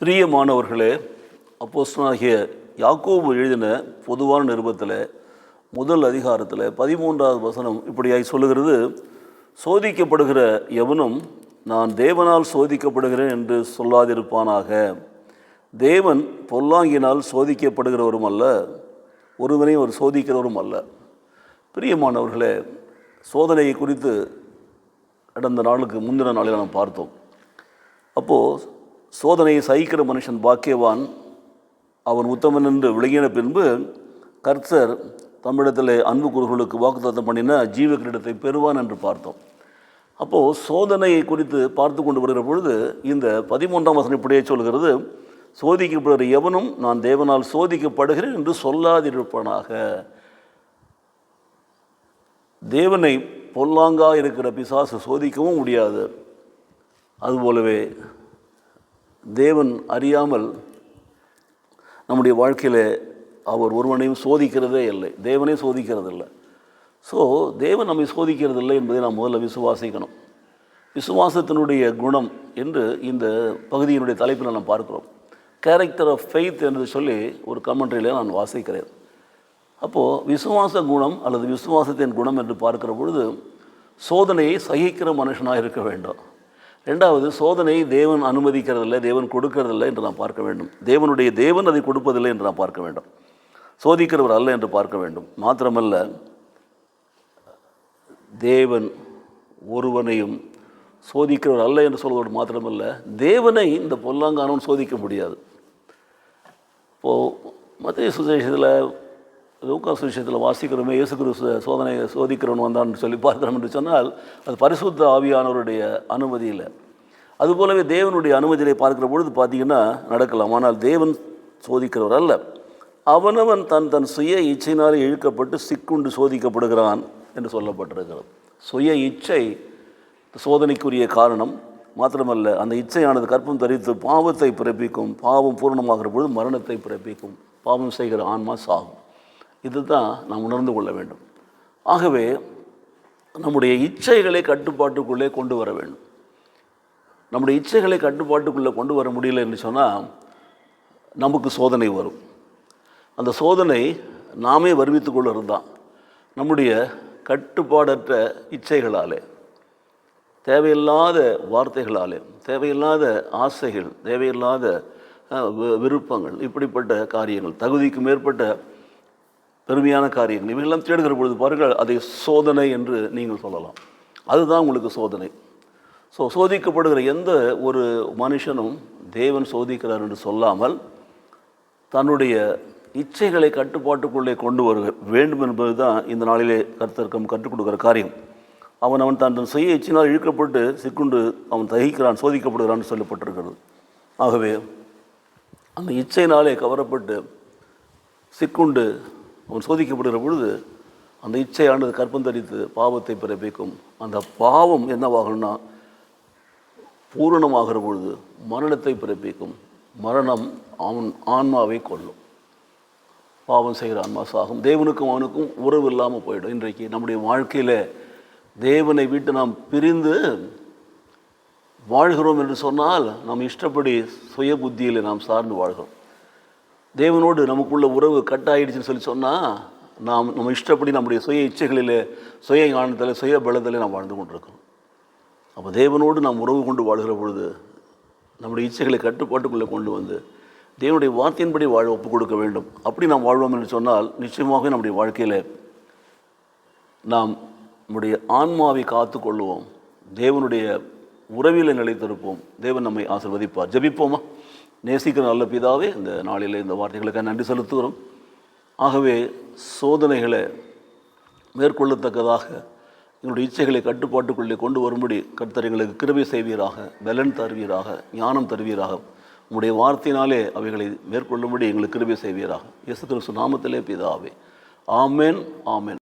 பிரியமானவர்களே, அப்போஸ்தலனாகிய யாக்கோபு எழுதின பொதுவான நிருபத்தில் முதல் அதிகாரத்தில் 13வது வசனம் இப்படியாய் சொல்லுகிறது. சோதிக்கப்படுகிற எவனும் நான் தேவனால் சோதிக்கப்படுகிறேன் என்று சொல்லாதிருப்பானாக. தேவன் பொல்லாங்கினால் சோதிக்கப்படுகிறவரும் அல்ல, ஒருவனையும் அவர் சோதிக்கிறவரும் அல்ல. பிரியமானவர்களே, சோதனையை குறித்து கடந்த நாளுக்கு முந்தின நாளில் நாம் பார்த்தோம். அப்போது சோதனையை சகிக்கிற மனுஷன் பாக்கியவான், அவன் உத்தமன் என்று விளங்கின பின்பு கர்த்தர் தம்மிடத்தில் அன்பு கூறுகளுக்கு வாக்குத்தத்தம் பண்ணின ஜீவ கிரீடத்தை பெறுவான் என்று பார்த்தோம். அப்போது சோதனையை குறித்து பார்த்து கொண்டு வருகிற பொழுது இந்த 13ஆம் வசனம் இப்படியே சொல்கிறது. சோதிக்கப்படுகிற எவனும் நான் தேவனால் சோதிக்கப்படுகிறேன் என்று சொல்லாதிருப்பானாக. தேவனை பொல்லாங்கா இருக்கிற பிசாசு சோதிக்கவும் முடியாது. அதுபோலவே தேவன் அறியாமல் நம்முடைய வாழ்க்கையில் அவர் ஒருவனையும் சோதிக்கிறதே இல்லை, தேவனே சோதிக்கிறதில்லை. ஸோ தேவன் நம்மை சோதிக்கிறதில்லை என்பதை நாம் முதல்ல விசுவாசிக்கணும். விசுவாசத்தினுடைய குணம் என்று இந்த பகுதியினுடைய தலைப்பில் நாம் பார்க்கிறோம். கேரக்டர் ஆஃப் ஃபெய்த் என்று சொல்லி ஒரு கமெண்ட்ரியில் நான் வாசிக்கிறேன். அப்போது விசுவாச குணம் அல்லது விசுவாசத்தின் குணம் என்று பார்க்கிற பொழுது சோதனையை சகிக்கிற மனுஷனாக இருக்க வேண்டும். ரெண்டாவது, சோதனை தேவன் அனுமதிக்கிறதில்லை, தேவன் கொடுக்கறதில்லை என்று நாம் பார்க்க வேண்டும். தேவன் அதை கொடுப்பதில்லை என்று நாம் பார்க்க வேண்டும். சோதிக்கிறவர் அல்ல என்று பார்க்க வேண்டும். மாத்திரமல்ல, தேவன் ஒருவனையும் சோதிக்கிறவர் அல்ல என்று சொல்வதோடு மாத்திரமல்ல, தேவனை இந்த பொல்லாங்கானவன் சோதிக்க முடியாது. இப்போது மத்திய சுவிசேஷத்தில் லூக்கா சுவிசேஷத்தில் வாசிக்கிறோமே, இயேசு கிறிஸ்து சோதனையை சோதிக்கிறவன் வந்தான்னு சொல்லி பார்க்கிறோம் என்று சொன்னால் அது பரிசுத்த ஆவியானவருடைய அனுமதி இல்லை. அதுபோலவே தேவனுடைய அனுமதியை பார்க்கிற பொழுது பார்த்திங்கன்னா நடக்கலாம். ஆனால் தேவன் சோதிக்கிறவர் அல்ல. அவனவன் தன் சுய இச்சையினால் இழுக்கப்பட்டு சிக்குண்டு சோதிக்கப்படுகிறான் என்று சொல்லப்பட்டிருக்கிறது. சுய இச்சை சோதனைக்குரிய காரணம். மாத்திரமல்ல, அந்த இச்சையானது கற்பம் தரித்து பாவத்தை பிறப்பிக்கும். பாவம் பூர்ணமாகிற பொழுது மரணத்தை பிறப்பிக்கும். பாவம் செய்கிற ஆன்மா சாகும். இதுதான் நாம் உணர்ந்து கொள்ள வேண்டும். ஆகவே நம்முடைய இச்சைகளை கட்டுப்பாட்டுக்குள்ளே கொண்டு வர வேண்டும். நம்முடைய இச்சைகளை கட்டுப்பாட்டுக்குள்ளே கொண்டு வர முடியல என்று சொன்னால் நமக்கு சோதனை வரும். அந்த சோதனை நாமே வருவித்து கொள்வது தான். நம்முடைய கட்டுப்பாடற்ற இச்சைகளாலே, தேவையில்லாத வார்த்தைகளாலே, தேவையில்லாத ஆசைகள், தேவையில்லாத விருப்பங்கள், இப்படிப்பட்ட காரியங்கள், தகுதிக்கு மேற்பட்ட பெருமையான காரியங்கள், இவையெல்லாம் தேடுகிற பொழுது பாருங்கள், அதை சோதனை என்று நீங்கள் சொல்லலாம். அதுதான் உங்களுக்கு சோதனை. ஸோ சோதிக்கப்படுகிற எந்த ஒரு மனுஷனும் தேவன் சோதிக்கிறார் என்று சொல்லாமல் தன்னுடைய இச்சைகளை கட்டுப்பாட்டுக்குள்ளே கொண்டு வர வேண்டும் என்பது தான் இந்த நாளிலே கர்த்தர்க்கம் கற்றுக் கொடுக்குற காரியம். அவன் தன் சுய இச்சையினால் இழுக்கப்பட்டு சிக்குண்டு அவன் தகிக்கிறான், சோதிக்கப்படுகிறான்னு சொல்லப்பட்டிருக்கிறது. ஆகவே அந்த இச்சையினாலே கவரப்பட்டு சிக்குண்டு அவன் சோதிக்கப்படுகிற பொழுது அந்த இச்சையானது கற்பம் தரித்து பாவத்தை பிறப்பிக்கும். அந்த பாவம் என்னவாகணும்னா பூரணமாகிற பொழுது மரணத்தை பிறப்பிக்கும். மரணம் அவன் ஆன்மாவை கொல்லும். பாவம் செய்கிற ஆன்மா சாகும். தேவனுக்கும் அவனுக்கும் உறவு இல்லாமல் போயிடும். இன்றைக்கு நம்முடைய வாழ்க்கையில் தேவனை விட்டு நாம் பிரிந்து வாழ்கிறோம் என்று சொன்னால் நாம் இஷ்டப்படி சுய புத்தியில் நாம் சார்ந்து வாழ்கிறோம். தேவனோடு நமக்குள்ள உறவு கட்டாயிடுச்சுன்னு சொல்லி சொன்னால் நம்ம இஷ்டப்படி நம்முடைய சுய இச்சைகளில், சுய ஞானத்தில், சுய பலத்தில் நாம் வாழ்ந்து கொண்டிருக்கோம். அப்போ தேவனோடு நாம் உறவு கொண்டு வாழ்கிற பொழுது நம்முடைய இச்சைகளை கட்டுப்பாட்டுக்குள்ளே கொண்டு வந்து தேவனுடைய வார்த்தையின்படி வாழ ஒப்புக் கொடுக்க வேண்டும். அப்படி நாம் வாழ்வோம் என்று சொன்னால் நிச்சயமாக நம்முடைய வாழ்க்கையில் நாம் நம்முடைய ஆன்மாவை காத்து கொள்வோம். தேவனுடைய உறவில் நிலைத்திருப்போம். தேவன் நம்மை ஆசீர்வதிப்பார். ஜெபிப்போமா? நேசிக்கிற நல்ல பிதாவே, இந்த நாளில் இந்த வார்த்தைகளுக்கு நன்றி செலுத்துகிறோம். ஆகவே சோதனைகளை மேற்கொள்ளத்தக்கதாக எங்களுடைய இச்சைகளை கட்டுப்பாட்டுக்குள்ளே கொண்டு வரும்படி கர்த்தர் எங்களுக்கு கிருபை செய்வீராக, பலன் தருவீராக, ஞானம் தருவீராக. உங்களுடைய வார்த்தையினாலே அவைகளை மேற்கொள்ளும்படி எங்களுக்கு கிருபை செய்வீராக. இயேசு கிறிஸ்து நாமத்திலே பிதாவே. ஆமென், ஆமென்.